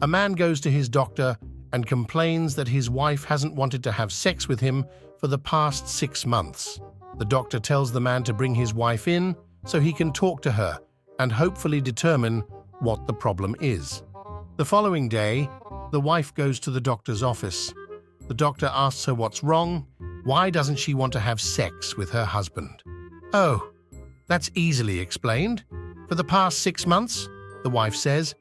A man goes to his doctor and complains that his wife hasn't wanted to have sex with him for the past 6 months. The doctor tells the man to bring his wife in so he can talk to her and hopefully determine what the problem is. The following day, the wife goes to the doctor's office. The doctor asks her what's wrong. Why doesn't she want to have sex with her husband? "Oh, that's easily explained. For the past 6 months," the wife says,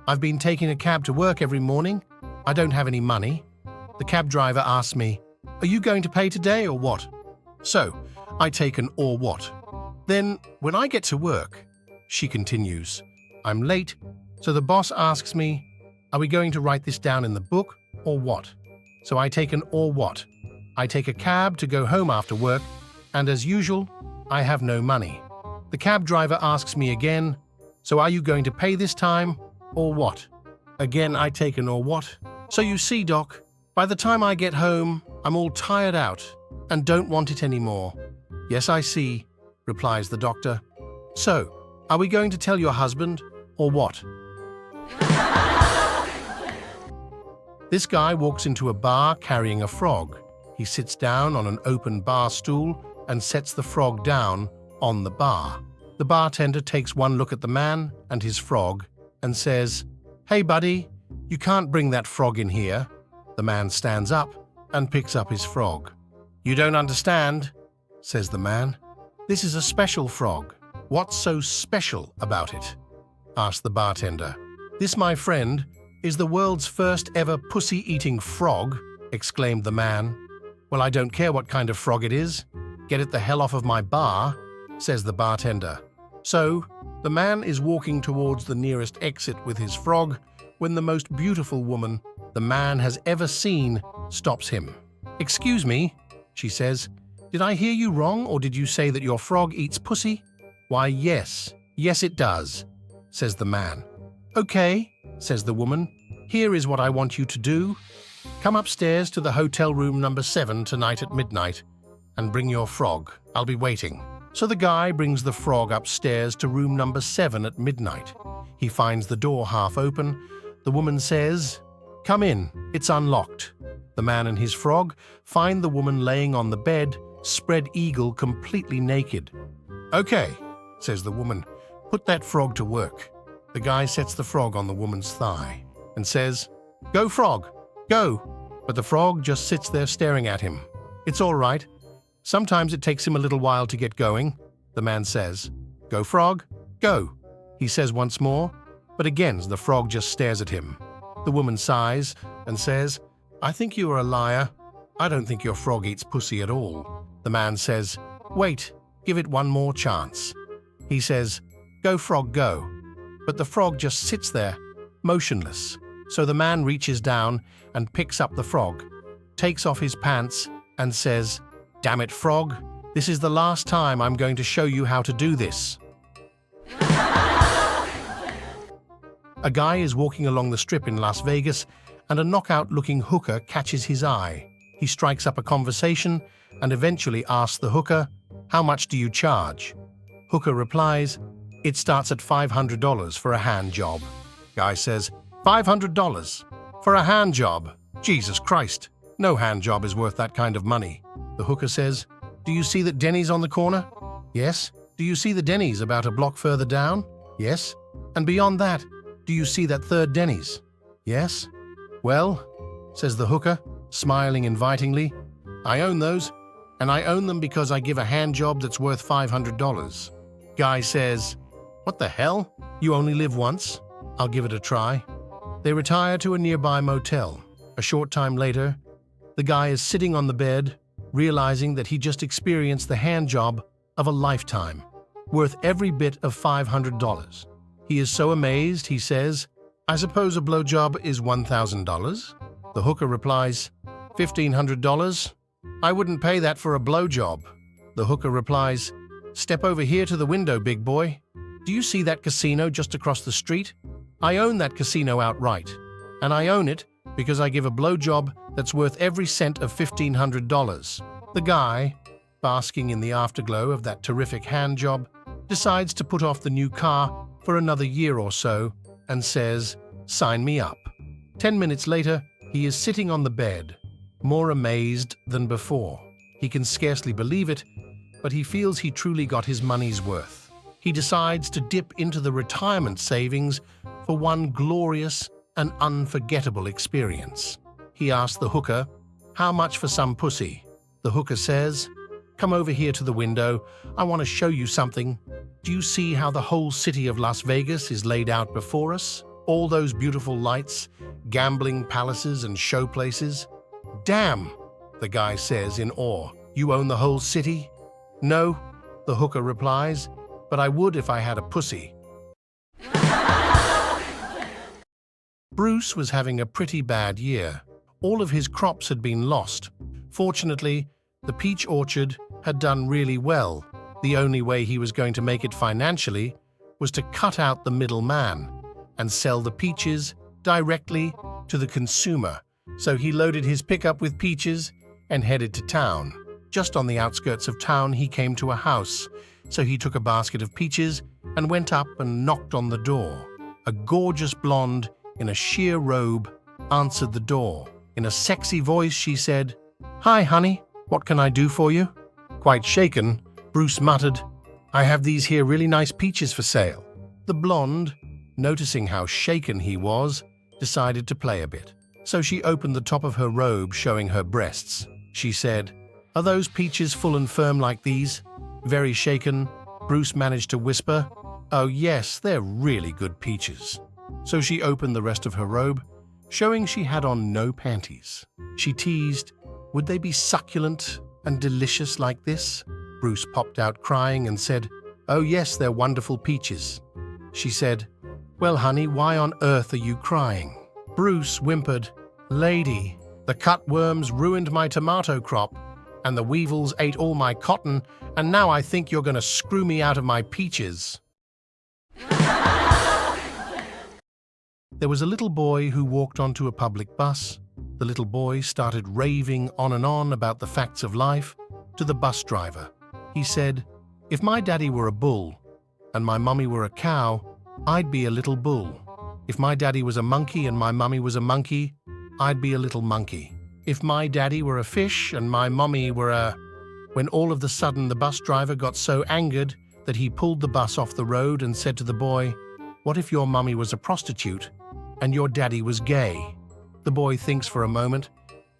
"I've been taking a cab to work every morning. I don't have any money. The cab driver asks me, 'Are you going to pay today or what?' So, I take an 'or what.' Then, when I get to work," she continues, "I'm late, so the boss asks me, 'Are we going to write this down in the book or what?' So I take an 'or what.' I take a cab to go home after work, and as usual, I have no money. The cab driver asks me again, 'So are you going to pay this time or what?' Again, I take an 'or what.' So you see, Doc, by the time I get home, I'm all tired out and don't want it anymore." "Yes, I see," replies the doctor. "So, are we going to tell your husband or what?" This guy walks into a bar carrying a frog. He sits down on an open bar stool and sets the frog down on the bar. The bartender takes one look at the man and his frog and says, "Hey, buddy, you can't bring that frog in here." The man stands up and picks up his frog. "You don't understand," says the man. "This is a special frog." "What's so special about it?" asked the bartender. "This, my friend, is the world's first ever pussy-eating frog," exclaimed the man. "Well, I don't care what kind of frog it is. Get it the hell off of my bar," says the bartender. So, the man is walking towards the nearest exit with his frog when the most beautiful woman the man has ever seen stops him. "Excuse me," she says, "did I hear you wrong, or did you say that your frog eats pussy?" "Why, yes it does," says the man. "Okay," says the woman, "here is what I want you to do. Come upstairs to the hotel room number 7 tonight at midnight and bring your frog. I'll be waiting." So the guy brings the frog upstairs to room number 7 at midnight. He finds the door half open. The woman says, "Come in, it's unlocked." The man and his frog find the woman laying on the bed, spread eagle, completely naked. "Okay," says the woman, "put that frog to work." The guy sets the frog on the woman's thigh and says, "Go, frog, go." But the frog just sits there staring at him. "It's all right. Sometimes it takes him a little while to get going," the man says. "Go, frog, go," he says once more, but again the frog just stares at him. The woman sighs and says, "I think you are a liar. I don't think your frog eats pussy at all." The man says, "Wait, give it one more chance." He says, "Go, frog, go." But the frog just sits there, motionless. So the man reaches down and picks up the frog, takes off his pants, and says, "Damn it, frog, this is the last time I'm going to show you how to do this." A guy is walking along the strip in Las Vegas, and a knockout-looking hooker catches his eye. He strikes up a conversation and eventually asks the hooker, "How much do you charge?" Hooker replies, "It starts at $500 for a hand job." Guy says, $500 for a hand job? Jesus Christ, no hand job is worth that kind of money. The hooker says, "Do you see that Denny's on the corner?" "Yes." "Do you see the Denny's about a block further down?" "Yes." "And beyond that, do you see that third Denny's?" "Yes." "Well," says the hooker, smiling invitingly, "I own those, and I own them because I give a hand job that's worth $500. Guy says, "What the hell? You only live once. I'll give it a try." They retire to a nearby motel. A short time later, the guy is sitting on the bed, realizing that he just experienced the hand job of a lifetime, worth every bit of $500. He is so amazed, he says, "I suppose a blowjob is $1,000? The hooker replies, $1,500? I wouldn't pay that for a blowjob. The hooker replies, "Step over here to the window, big boy. Do you see that casino just across the street? I own that casino outright, and I own it because I give a blowjob that's worth every cent of $1,500. The guy, basking in the afterglow of that terrific hand job, decides to put off the new car for another year or so and says, "Sign me up." 10 minutes later, he is sitting on the bed, more amazed than before. He can scarcely believe it, but he feels he truly got his money's worth. He decides to dip into the retirement savings for one glorious and unforgettable experience. He asks the hooker, "How much for some pussy?" The hooker says, "Come over here to the window. I want to show you something. Do you see how the whole city of Las Vegas is laid out before us? All those beautiful lights, gambling palaces and show places?" "Damn," the guy says in awe. "You own the whole city?" "No," the hooker replies, "but I would if I had a pussy." Bruce was having a pretty bad year. All of his crops had been lost. Fortunately, the peach orchard had done really well. The only way he was going to make it financially was to cut out the middleman and sell the peaches directly to the consumer. So he loaded his pickup with peaches and headed to town. Just on the outskirts of town, he came to a house. So he took a basket of peaches and went up and knocked on the door. A gorgeous blonde in a sheer robe answered the door. In a sexy voice, she said, "Hi, honey, what can I do for you?" Quite shaken, Bruce muttered, "I have these here really nice peaches for sale." The blonde, noticing how shaken he was, decided to play a bit. So she opened the top of her robe, showing her breasts. She said, "Are those peaches full and firm like these?" Very shaken, Bruce managed to whisper, "Oh yes, they're really good peaches." So she opened the rest of her robe, showing she had on no panties. She teased, "Would they be succulent and delicious like this?" Bruce popped out crying and said, "Oh yes, they're wonderful peaches." She said, "Well, honey, why on earth are you crying?" Bruce whimpered, "Lady, the cutworms ruined my tomato crop, and the weevils ate all my cotton, and now I think you're going to screw me out of my peaches." There was a little boy who walked onto a public bus. The little boy started raving on and on about the facts of life to the bus driver. He said, "If my daddy were a bull and my mummy were a cow, I'd be a little bull. If my daddy was a monkey and my mummy was a monkey, I'd be a little monkey. If my daddy were a fish and my mummy were a..." When all of a sudden the bus driver got so angered that he pulled the bus off the road and said to the boy, "What if your mummy was a prostitute and your daddy was gay?" The boy thinks for a moment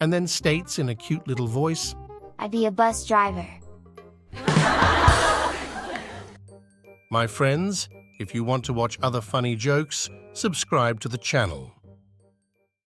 and then states in a cute little voice, "I'd be a bus driver." My friends, if you want to watch other funny jokes, subscribe to the channel.